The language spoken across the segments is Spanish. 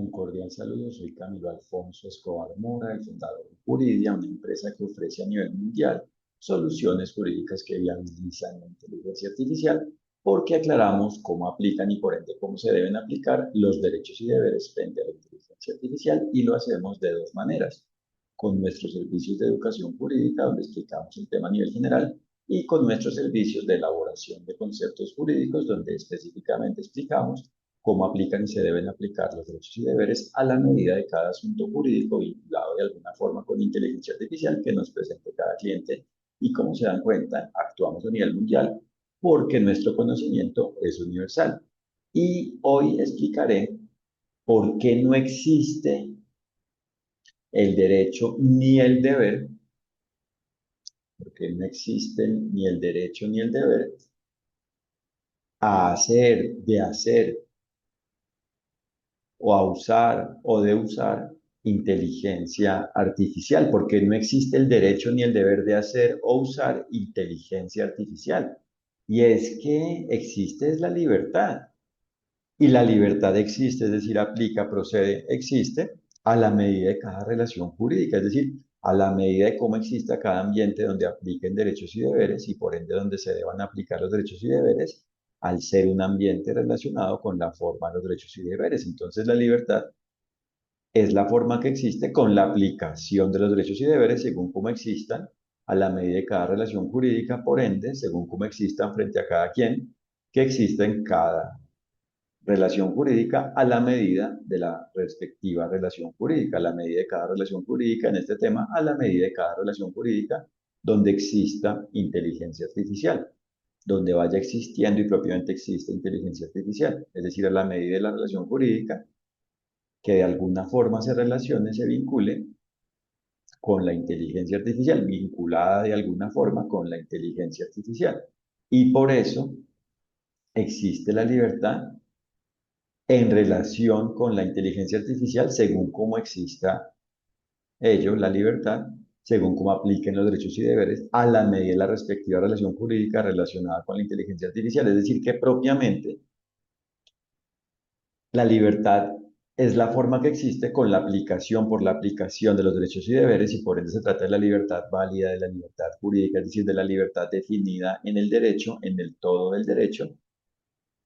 Un cordial saludo, soy Camilo Alfonso Escobar Mora, el fundador de Juridia, una empresa que ofrece a nivel mundial soluciones jurídicas que viabilizan la inteligencia artificial, porque aclaramos cómo aplican y por ende cómo se deben aplicar los derechos y deberes frente a la inteligencia artificial, y lo hacemos de dos maneras: con nuestros servicios de educación jurídica, donde explicamos el tema a nivel general, y con nuestros servicios de elaboración de conceptos jurídicos, donde específicamente explicamos cómo aplican y se deben aplicar los derechos y deberes a la medida de cada asunto jurídico vinculado de alguna forma con inteligencia artificial que nos presente cada cliente. Y como se dan cuenta, actuamos a nivel mundial porque nuestro conocimiento es universal. Y hoy explicaré por qué no existe el derecho ni el deber, porque no existen ni el derecho ni el deber a hacer, de hacer o a usar o de usar inteligencia artificial, porque no existe el derecho ni el deber de hacer o usar inteligencia artificial. Y es que existe es la libertad. Y la libertad existe, es decir, aplica, procede, existe a la medida de cada relación jurídica, es decir, a la medida de cómo exista cada ambiente donde apliquen derechos y deberes y por ende donde se deban aplicar los derechos y deberes, al ser un ambiente relacionado con la forma de los derechos y deberes. Entonces, la libertad es la forma que existe con la aplicación de los derechos y deberes según cómo existan a la medida de cada relación jurídica, por ende, según cómo existan frente a cada quien, que exista en cada relación jurídica a la medida de la respectiva relación jurídica, a la medida de cada relación jurídica en este tema, a la medida de cada relación jurídica donde exista inteligencia artificial, donde vaya existiendo y propiamente existe inteligencia artificial, es decir, a la medida de la relación jurídica que de alguna forma se relacione, se vincule con la inteligencia artificial, vinculada de alguna forma con la inteligencia artificial. Y por eso existe la libertad en relación con la inteligencia artificial, según cómo exista ello, la libertad, según cómo apliquen los derechos y deberes a la medida de la respectiva relación jurídica relacionada con la inteligencia artificial. Es decir, que propiamente la libertad es la forma que existe con la aplicación, por la aplicación de los derechos y deberes, y por ende se trata de la libertad válida, de la libertad jurídica, es decir, de la libertad definida en el derecho, en el todo del derecho,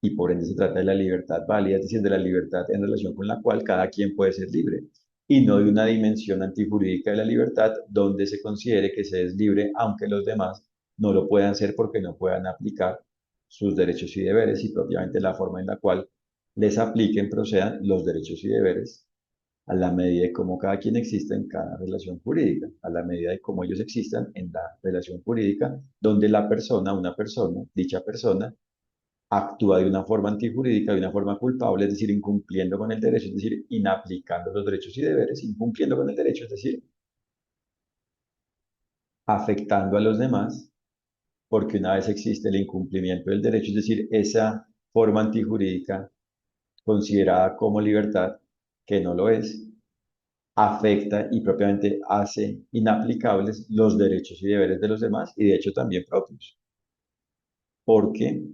y por ende se trata de la libertad válida, es decir, de la libertad en relación con la cual cada quien puede ser libre, y no de una dimensión antijurídica de la libertad donde se considere que se es libre aunque los demás no lo puedan ser porque no puedan aplicar sus derechos y deberes y propiamente la forma en la cual les apliquen, procedan los derechos y deberes a la medida de cómo cada quien exista en cada relación jurídica, a la medida de cómo ellos existan en la relación jurídica, donde la persona, una persona, dicha persona, actúa de una forma antijurídica, de una forma culpable, es decir, incumpliendo con el derecho, es decir, inaplicando los derechos y deberes, incumpliendo con el derecho, es decir, afectando a los demás, porque una vez existe el incumplimiento del derecho, es decir, esa forma antijurídica considerada como libertad, que no lo es, afecta y propiamente hace inaplicables los derechos y deberes de los demás y de hecho también propios, porque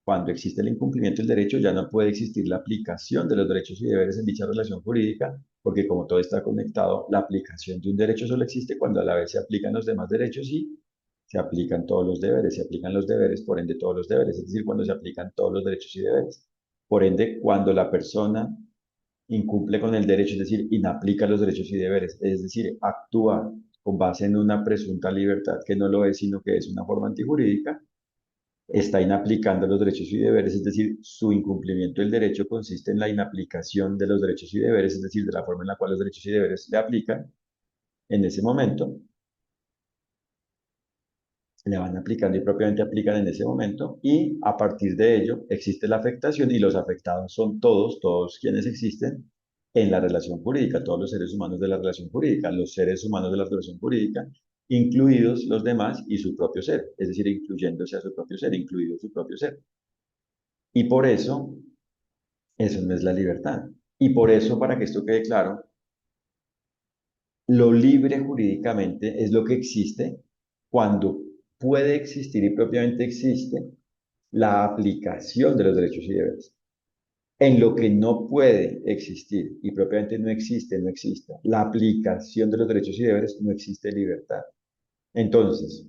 cuando existe el incumplimiento del derecho, ya no puede existir la aplicación de los derechos y deberes en dicha relación jurídica, porque como todo está conectado, la aplicación de un derecho solo existe cuando a la vez se aplican los demás derechos y se aplican todos los deberes, se aplican los deberes, por ende todos los deberes, es decir, cuando se aplican todos los derechos y deberes. Por ende, cuando la persona incumple con el derecho, es decir, inaplica los derechos y deberes, es decir, actúa con base en una presunta libertad que no lo es, sino que es una forma antijurídica, está inaplicando los derechos y deberes, es decir, su incumplimiento del derecho consiste en la inaplicación de los derechos y deberes, es decir, de la forma en la cual los derechos y deberes le aplican en ese momento, le van aplicando y propiamente aplican en ese momento, y a partir de ello existe la afectación y los afectados son todos quienes existen en la relación jurídica, todos los seres humanos de la relación jurídica, los seres humanos de la relación jurídica, incluidos los demás y su propio ser, es decir, incluyéndose a su propio ser, incluido su propio ser. Y por eso no es la libertad. Y por eso, para que esto quede claro, lo libre jurídicamente es lo que existe cuando puede existir y propiamente existe la aplicación de los derechos y deberes. en lo que no puede existir y propiamente no existe, no exista la aplicación de los derechos y deberes, no existe libertad. Entonces,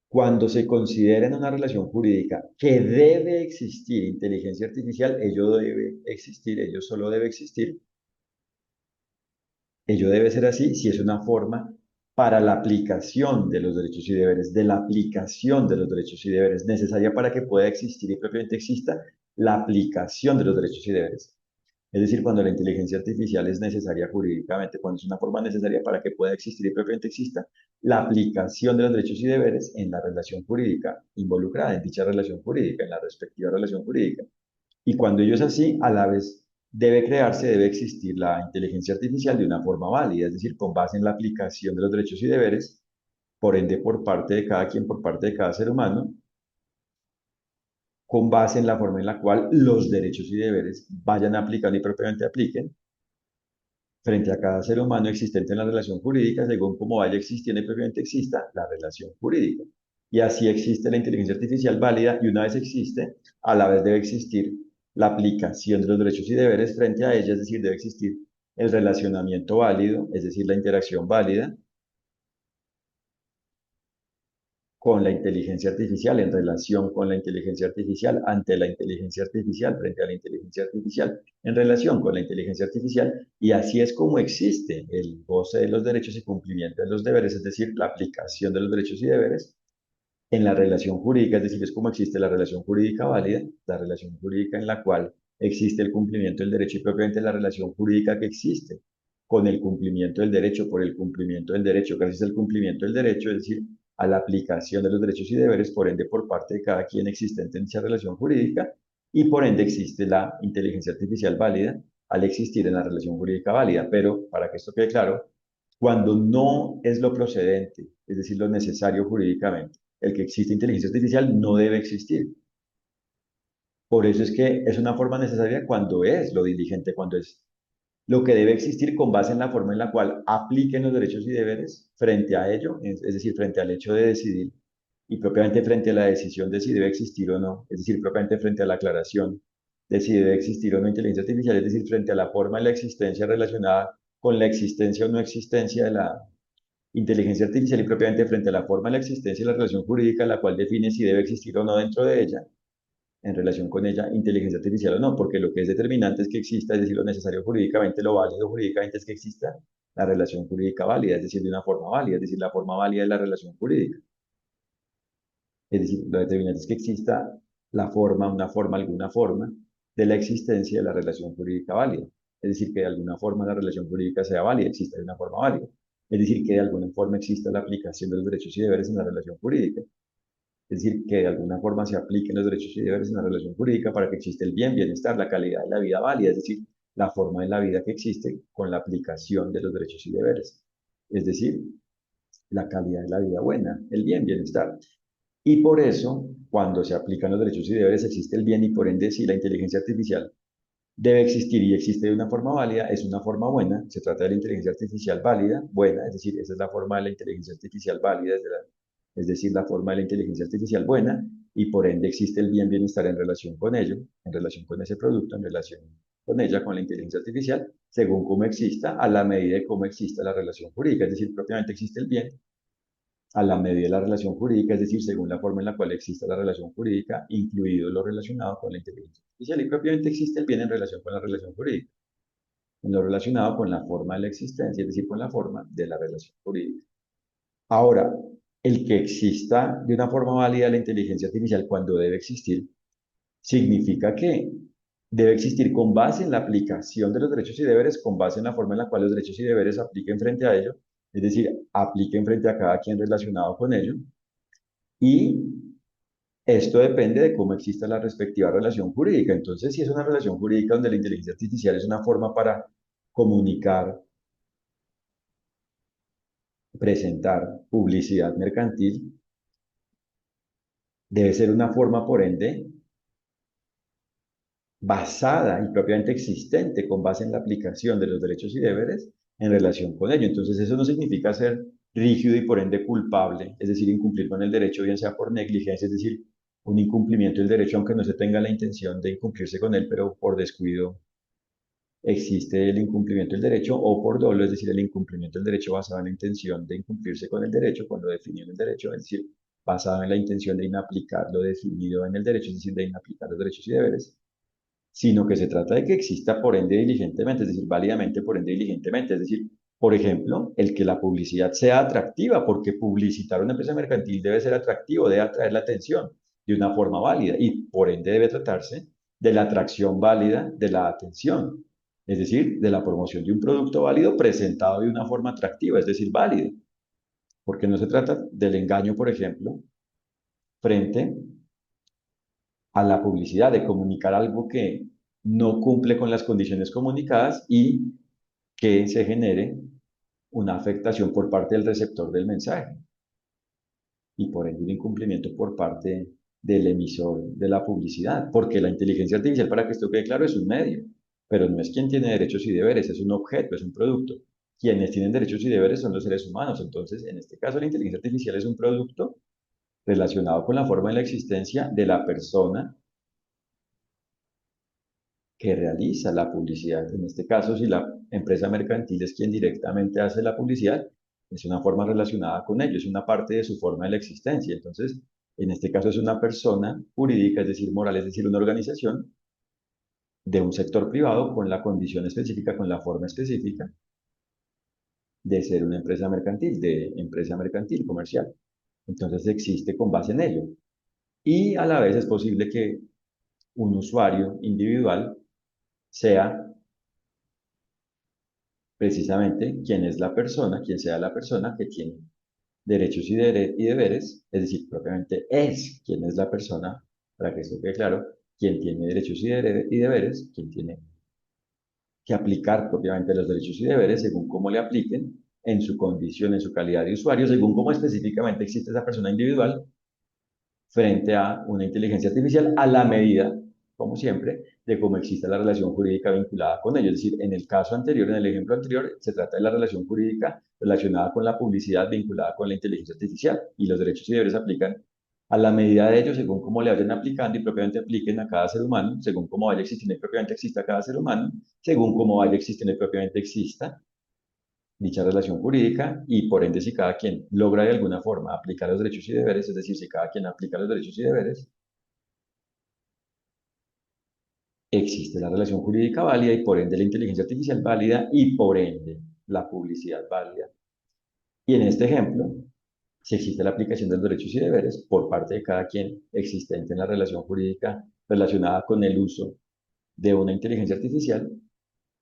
cuando se considera en una relación jurídica que debe existir inteligencia artificial, ello debe existir, ello solo debe existir, ello debe ser así si es una forma para la aplicación de los derechos y deberes, de la aplicación de los derechos y deberes, necesaria para que pueda existir y propiamente exista la aplicación de los derechos y deberes. Es decir, cuando la inteligencia artificial es necesaria jurídicamente, cuando es una forma necesaria para que pueda existir y propiamente exista la aplicación de los derechos y deberes en la relación jurídica involucrada, en dicha relación jurídica, en la respectiva relación jurídica. Y cuando ello es así, a la vez debe crearse, debe existir la inteligencia artificial de una forma válida, es decir, con base en la aplicación de los derechos y deberes, por ende por parte de cada quien, por parte de cada ser humano, con base en la forma en la cual los derechos y deberes vayan aplicando y propiamente apliquen frente a cada ser humano existente en la relación jurídica, según cómo vaya existiendo y propiamente exista la relación jurídica. Y así existe la inteligencia artificial válida y una vez existe, a la vez debe existir la aplicación de los derechos y deberes frente a ella, es decir, debe existir el relacionamiento válido, es decir, la interacción válida, con la inteligencia artificial, en relación con la inteligencia artificial, ante la inteligencia artificial, frente a la inteligencia artificial, en relación con la inteligencia artificial, y así es como existe el goce de los derechos y cumplimiento de los deberes, es decir, la aplicación de los derechos y deberes en la relación jurídica, es decir, es como existe la relación jurídica válida, la relación jurídica en la cual existe el cumplimiento del derecho y propiamente la relación jurídica que existe con el cumplimiento del derecho, por el cumplimiento del derecho, gracias al cumplimiento del derecho, es decir, a la aplicación de los derechos y deberes, por ende, por parte de cada quien existente en dicha relación jurídica, y por ende existe la inteligencia artificial válida al existir en la relación jurídica válida. Pero, para que esto quede claro, cuando no es lo procedente, es decir, lo necesario jurídicamente, el que existe inteligencia artificial no debe existir. Por eso es que es una forma necesaria cuando es lo diligente, cuando es lo que debe existir con base en la forma en la cual apliquen los derechos y deberes frente a ello, es decir, frente al hecho de decidir y propiamente frente a la decisión de si debe existir o no, es decir, propiamente frente a la aclaración de si debe existir o no inteligencia artificial, es decir, frente a la forma de la existencia relacionada con la existencia o no existencia de la inteligencia artificial y propiamente frente a la forma de la existencia y la relación jurídica, la cual define si debe existir o no dentro de ella, en relación con ella, inteligencia artificial o no, porque lo que es determinante es que exista, es decir, lo necesario jurídicamente, lo válido jurídicamente es que exista la relación jurídica válida, es decir, de una forma válida, es decir, la forma válida de la relación jurídica. Es decir, lo determinante es que exista la forma, una forma, alguna forma de la existencia de la relación jurídica válida. Es decir, que de alguna forma la relación jurídica sea válida, exista de una forma válida. Es decir, que de alguna forma exista la aplicación de los derechos y deberes en la relación jurídica. Es decir, que de alguna forma se apliquen los derechos y deberes en la relación jurídica para que exista el bien, bienestar, la calidad de la vida válida, es decir, la forma de la vida que existe con la aplicación de los derechos y deberes. Es decir, la calidad de la vida buena, el bien, bienestar. Y por eso, cuando se aplican los derechos y deberes, existe el bien y por ende, si la inteligencia artificial debe existir y existe de una forma válida, es una forma buena, se trata de la inteligencia artificial válida, buena, es decir, esa es la forma de la inteligencia artificial válida, es decir, la forma de la inteligencia artificial buena, y por ende existe el bien, bienestar en relación con ello, en relación con ese producto, en relación con ella, con la inteligencia artificial, según cómo exista, a la medida de cómo exista la relación jurídica, es decir, propiamente existe el bien a la medida de la relación jurídica, es decir, según la forma en la cual exista la relación jurídica, incluido lo relacionado con la inteligencia artificial, y propiamente existe el bien en relación con la relación jurídica, en lo relacionado con la forma de la existencia, es decir, con la forma de la relación jurídica. Ahora, el que exista de una forma válida la inteligencia artificial cuando debe existir, significa que debe existir con base en la aplicación de los derechos y deberes, con base en la forma en la cual los derechos y deberes apliquen frente a ello, es decir, apliquen frente a cada quien relacionado con ello, y esto depende de cómo exista la respectiva relación jurídica. Entonces, si es una relación jurídica donde la inteligencia artificial es una forma para comunicar, presentar publicidad mercantil, debe ser una forma, por ende, basada y propiamente existente con base en la aplicación de los derechos y deberes en relación con ello. Entonces, eso no significa ser rígido y por ende culpable, es decir, incumplir con el derecho, bien sea por negligencia, es decir, un incumplimiento del derecho, aunque no se tenga la intención de incumplirse con él, pero por descuido existe el incumplimiento del derecho, o por dolo, es decir, el incumplimiento del derecho basado en la intención de incumplirse con el derecho, con lo definido en el derecho, es decir, basado en la intención de inaplicar lo definido en el derecho, es decir, de inaplicar los derechos y deberes, sino que se trata de que exista por ende diligentemente, es decir, válidamente por ende diligentemente, es decir, por ejemplo, el que la publicidad sea atractiva, porque publicitar una empresa mercantil debe ser atractivo, debe atraer la atención de una forma válida y por ende debe tratarse de la atracción válida de la atención, es decir, de la promoción de un producto válido presentado de una forma atractiva, es decir, válido, porque no se trata del engaño, por ejemplo, frente a la publicidad, de comunicar algo que no cumple con las condiciones comunicadas y que se genere una afectación por parte del receptor del mensaje y por ende un incumplimiento por parte del emisor de la publicidad, porque la inteligencia artificial, para que esto quede claro, es un medio, pero no es quien tiene derechos y deberes, es un objeto, es un producto. Quienes tienen derechos y deberes son los seres humanos. Entonces, en este caso, la inteligencia artificial es un producto relacionado con la forma de la existencia de la persona que realiza la publicidad. En este caso, si la empresa mercantil es quien directamente hace la publicidad, es una forma relacionada con ello, es una parte de su forma de la existencia. Entonces, en este caso es una persona jurídica, es decir, moral, es decir, una organización de un sector privado con la condición específica, con la forma específica de ser una empresa mercantil, de empresa mercantil comercial. Entonces existe con base en ello. Y a la vez es posible que un usuario individual sea precisamente quién es la persona, quién sea la persona que tiene derechos y deberes, es decir, propiamente es quién es la persona, para que esto quede claro, quién tiene derechos y deberes, quién tiene que aplicar propiamente los derechos y deberes según cómo le apliquen en su condición, en su calidad de usuario, según cómo específicamente existe esa persona individual frente a una inteligencia artificial a la medida, como siempre, de cómo existe la relación jurídica vinculada con ello. Es decir, en el caso anterior, en el ejemplo anterior, se trata de la relación jurídica relacionada con la publicidad vinculada con la inteligencia artificial y los derechos y deberes se aplican a la medida de ellos según cómo le vayan aplicando y propiamente apliquen a cada ser humano, según cómo vaya existiendo y propiamente exista cada ser humano, según cómo vaya existiendo y propiamente exista dicha relación jurídica y por ende si cada quien logra de alguna forma aplicar los derechos y deberes, es decir, si cada quien aplica los derechos y deberes, existe la relación jurídica válida y por ende la inteligencia artificial válida y por ende la publicidad válida. Y en este ejemplo, si existe la aplicación de los derechos y deberes por parte de cada quien existente en la relación jurídica relacionada con el uso de una inteligencia artificial,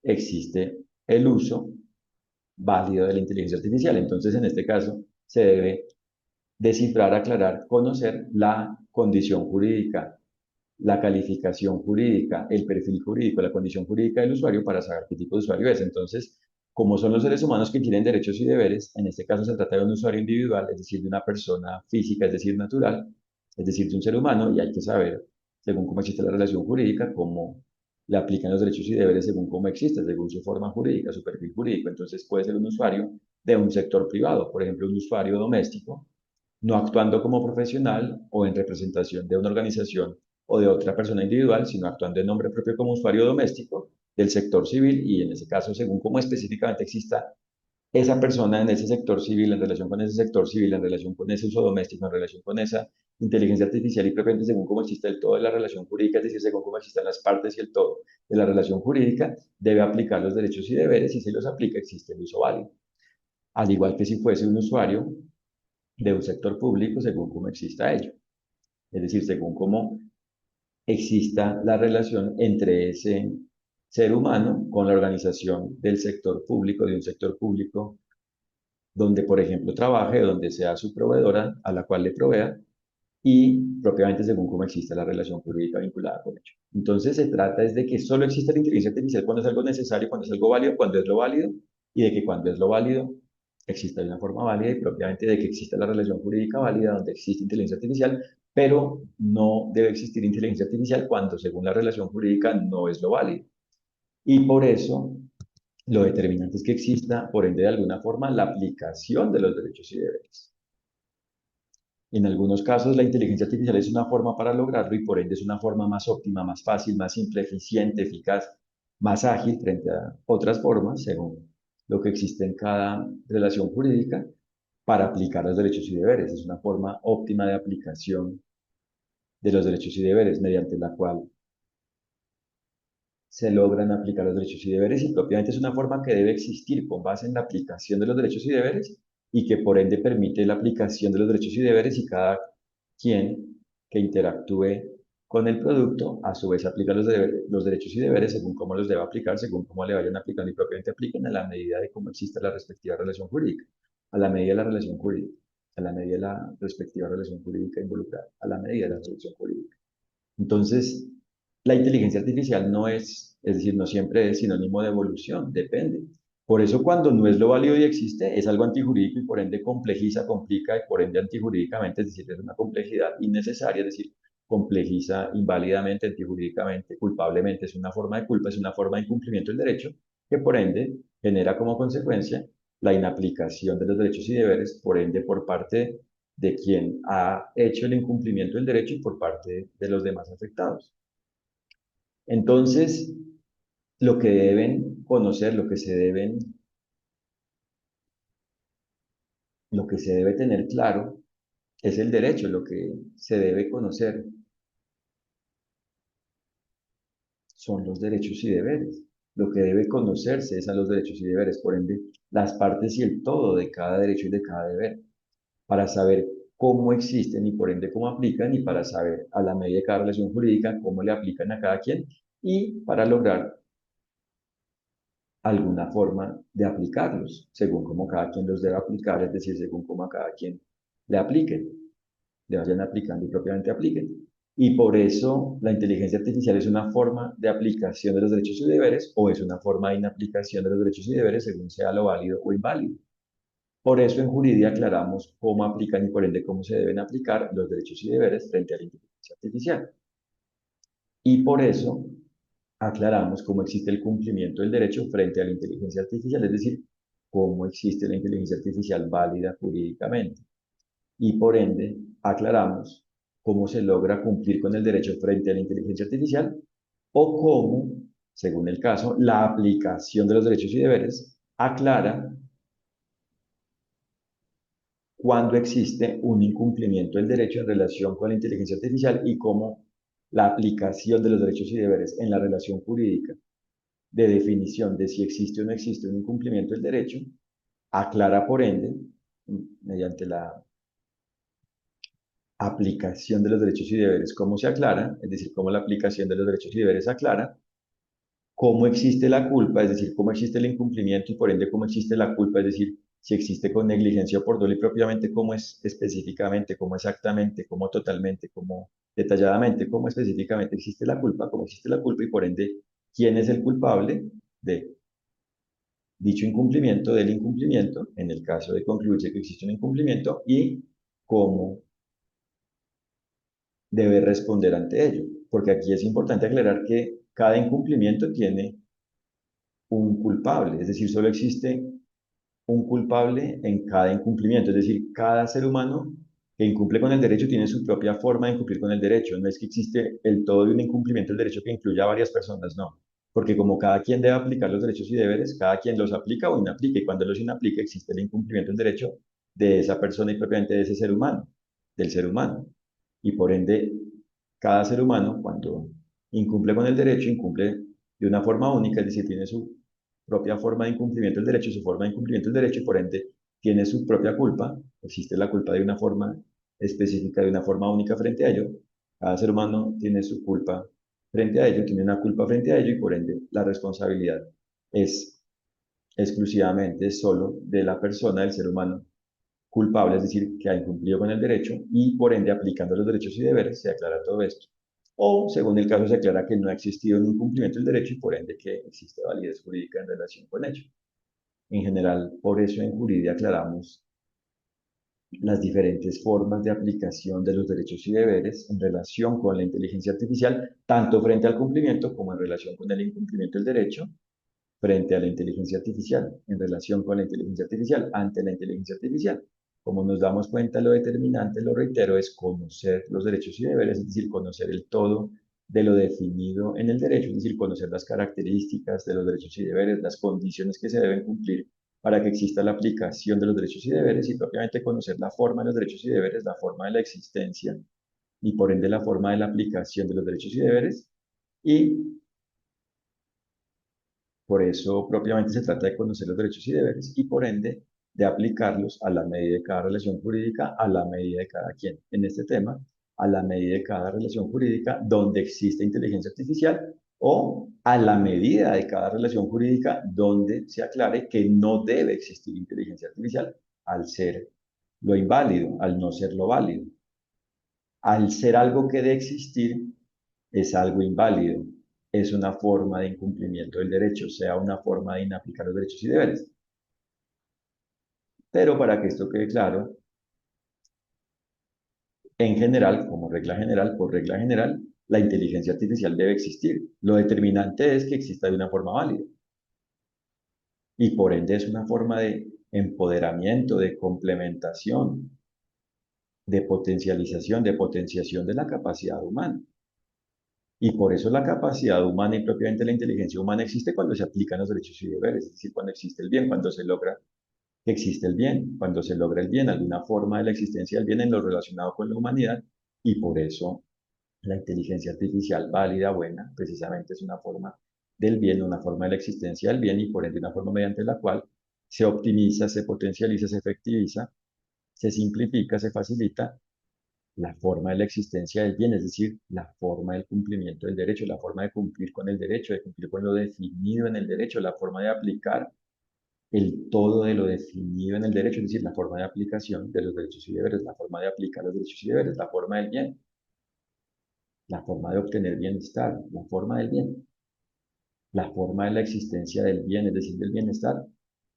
existe el uso válido de la inteligencia artificial. Entonces, en este caso, se debe descifrar, aclarar, conocer la condición jurídica, la calificación jurídica, el perfil jurídico, la condición jurídica del usuario para saber qué tipo de usuario es. Entonces, como son los seres humanos que tienen derechos y deberes, en este caso se trata de un usuario individual, es decir, de una persona física, es decir, natural, es decir, de un ser humano, y hay que saber, según cómo existe la relación jurídica, cómo le aplican los derechos y deberes según cómo existe, según su forma jurídica, su perfil jurídico. Entonces puede ser un usuario de un sector privado, por ejemplo, un usuario doméstico, no actuando como profesional o en representación de una organización o de otra persona individual, sino actuando en nombre propio como usuario doméstico del sector civil y en ese caso, según cómo específicamente exista esa persona en ese sector civil, en relación con ese sector civil, en relación con ese uso doméstico, en relación con esa inteligencia artificial y propiamente según cómo existe el todo de la relación jurídica, es decir, según cómo existen las partes y el todo de la relación jurídica, debe aplicar los derechos y deberes y si los aplica existe el uso válido. Al igual que si fuese un usuario de un sector público según cómo exista ello. Es decir, según cómo exista la relación entre ese ser humano con la organización del sector público, de un sector público donde, por ejemplo, trabaje, donde sea su proveedora a la cual le provea y propiamente según cómo exista la relación jurídica vinculada con ello. Entonces, se trata es de que solo existe la inteligencia artificial cuando es algo necesario, cuando es algo válido, cuando es lo válido, y de que cuando es lo válido, exista de una forma válida y propiamente de que exista la relación jurídica válida donde existe inteligencia artificial, pero no debe existir inteligencia artificial cuando, según la relación jurídica, no es lo válido. Y por eso, lo determinante es que exista, por ende, de alguna forma, la aplicación de los derechos y deberes. En algunos casos, la inteligencia artificial es una forma para lograrlo y por ende es una forma más óptima, más fácil, más simple, eficiente, eficaz, más ágil frente a otras formas, según lo que existe en cada relación jurídica, para aplicar los derechos y deberes. Es una forma óptima de aplicación de los derechos y deberes, mediante la cual se logran aplicar los derechos y deberes y propiamente es una forma que debe existir con base en la aplicación de los derechos y deberes y que por ende permite la aplicación de los derechos y deberes y cada quien que interactúe con el producto a su vez aplica los derechos y deberes según cómo los deba aplicar, según cómo le vayan aplicando y propiamente apliquen a la medida de cómo exista la respectiva relación jurídica, a la medida de la relación jurídica, a la medida de la respectiva relación jurídica involucrada, a la medida de la relación jurídica. Entonces, la inteligencia artificial no es decir, no siempre es sinónimo de evolución, depende. Por eso cuando no es lo válido y existe, es algo antijurídico y por ende complejiza, complica y por ende antijurídicamente, es decir, es una complejidad innecesaria, es decir, complejiza inválidamente, antijurídicamente, culpablemente, es una forma de culpa, es una forma de incumplimiento del derecho, que por ende genera como consecuencia la inaplicación de los derechos y deberes, por ende por parte de quien ha hecho el incumplimiento del derecho y por parte de los demás afectados. Entonces, lo que deben conocer, lo que se debe tener claro es el derecho, lo que se debe conocer son los derechos y deberes. Lo que debe conocerse es a los derechos y deberes, por ende, las partes y el todo de cada derecho y de cada deber, para saber cómo existen y por ende cómo aplican y para saber a la medida de cada relación jurídica cómo le aplican a cada quien y para lograr alguna forma de aplicarlos, según cómo cada quien los debe aplicar, es decir, según cómo a cada quien le apliquen, le vayan aplicando y propiamente apliquen. Y por eso la inteligencia artificial es una forma de aplicación de los derechos y deberes o es una forma de inaplicación de los derechos y deberes según sea lo válido o inválido. Por eso en Juridia aclaramos cómo aplican y por ende cómo se deben aplicar los derechos y deberes frente a la inteligencia artificial. Y por eso aclaramos cómo existe el cumplimiento del derecho frente a la inteligencia artificial, es decir, cómo existe la inteligencia artificial válida jurídicamente. Y por ende, aclaramos cómo se logra cumplir con el derecho frente a la inteligencia artificial o cómo, según el caso, la aplicación de los derechos y deberes aclara cuando existe un incumplimiento del derecho en relación con la inteligencia artificial y cómo la aplicación de los derechos y deberes en la relación jurídica de definición de si existe o no existe un incumplimiento del derecho, aclara por ende, mediante la aplicación de los derechos y deberes, cómo se aclara, es decir, cómo la aplicación de los derechos y deberes aclara, cómo existe la culpa, es decir, cómo existe el incumplimiento y por ende cómo existe la culpa, es decir, si existe con negligencia o por dolo y propiamente, cómo es específicamente, cómo exactamente, cómo totalmente, cómo detalladamente, cómo específicamente existe la culpa, cómo existe la culpa y por ende, quién es el culpable de dicho incumplimiento, del incumplimiento, en el caso de concluirse que existe un incumplimiento, y cómo debe responder ante ello. Porque aquí es importante aclarar que cada incumplimiento tiene un culpable, es decir, solo existe un culpable en cada incumplimiento, es decir, cada ser humano que incumple con el derecho tiene su propia forma de incumplir con el derecho, no es que existe el todo de un incumplimiento del derecho que incluya a varias personas, no, porque como cada quien debe aplicar los derechos y deberes, cada quien los aplica o inaplica, y cuando los inaplica existe el incumplimiento del derecho de esa persona y propiamente de ese ser humano, del ser humano, y por ende, cada ser humano cuando incumple con el derecho, incumple de una forma única, es decir, tiene su propia forma de incumplimiento del derecho, su forma de incumplimiento del derecho, y por ende tiene su propia culpa, existe la culpa de una forma específica, de una forma única frente a ello, cada ser humano tiene su culpa frente a ello, tiene una culpa frente a ello, y por ende la responsabilidad es exclusivamente solo de la persona, del ser humano culpable, es decir, que ha incumplido con el derecho, y por ende aplicando los derechos y deberes se aclara todo esto. O, según el caso, se aclara que no ha existido un incumplimiento del derecho y por ende que existe validez jurídica en relación con ello. En general, por eso en Juridia aclaramos las diferentes formas de aplicación de los derechos y deberes en relación con la inteligencia artificial, tanto frente al cumplimiento como en relación con el incumplimiento del derecho, frente a la inteligencia artificial, en relación con la inteligencia artificial, ante la inteligencia artificial. Como nos damos cuenta, lo determinante, lo reitero, es conocer los derechos y deberes, es decir, conocer el todo de lo definido en el derecho, es decir, conocer las características de los derechos y deberes, las condiciones que se deben cumplir para que exista la aplicación de los derechos y deberes y propiamente conocer la forma de los derechos y deberes, la forma de la existencia y por ende la forma de la aplicación de los derechos y deberes. Y por eso propiamente se trata de conocer los derechos y deberes y por ende de aplicarlos a la medida de cada relación jurídica, a la medida de cada quien. En este tema, a la medida de cada relación jurídica donde existe inteligencia artificial o a la medida de cada relación jurídica donde se aclare que no debe existir inteligencia artificial al ser lo inválido, al no ser lo válido. Al ser algo que debe existir, es algo inválido, es una forma de incumplimiento del derecho, sea una forma de inaplicar los derechos y deberes. Pero para que esto quede claro, en general, como regla general, por regla general, la inteligencia artificial debe existir. Lo determinante es que exista de una forma válida y por ende es una forma de empoderamiento, de complementación, de potencialización, de potenciación de la capacidad humana. Y por eso la capacidad humana y propiamente la inteligencia humana existe cuando se aplican los derechos y deberes, es decir, cuando existe el bien, cuando se logra que existe el bien, cuando se logra el bien, alguna forma de la existencia del bien en lo relacionado con la humanidad. Y por eso la inteligencia artificial válida, buena, precisamente es una forma del bien, una forma de la existencia del bien y por ende una forma mediante la cual se optimiza, se potencializa, se efectiviza, se simplifica, se facilita la forma de la existencia del bien, es decir, la forma del cumplimiento del derecho, la forma de cumplir con el derecho, de cumplir con lo definido en el derecho, la forma de aplicar el todo de lo definido en el derecho, es decir, la forma de aplicación de los derechos y deberes, la forma de aplicar los derechos y deberes, la forma del bien, la forma de obtener bienestar, la forma del bien, la forma de la existencia del bien, es decir, del bienestar,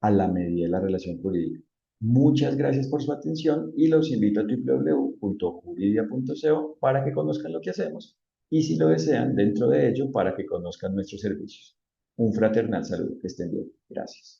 a la medida de la relación jurídica. Muchas gracias por su atención y los invito a www.juridia.co para que conozcan lo que hacemos y si lo desean, dentro de ello, para que conozcan nuestros servicios. Un fraternal saludo, que estén bien. Gracias.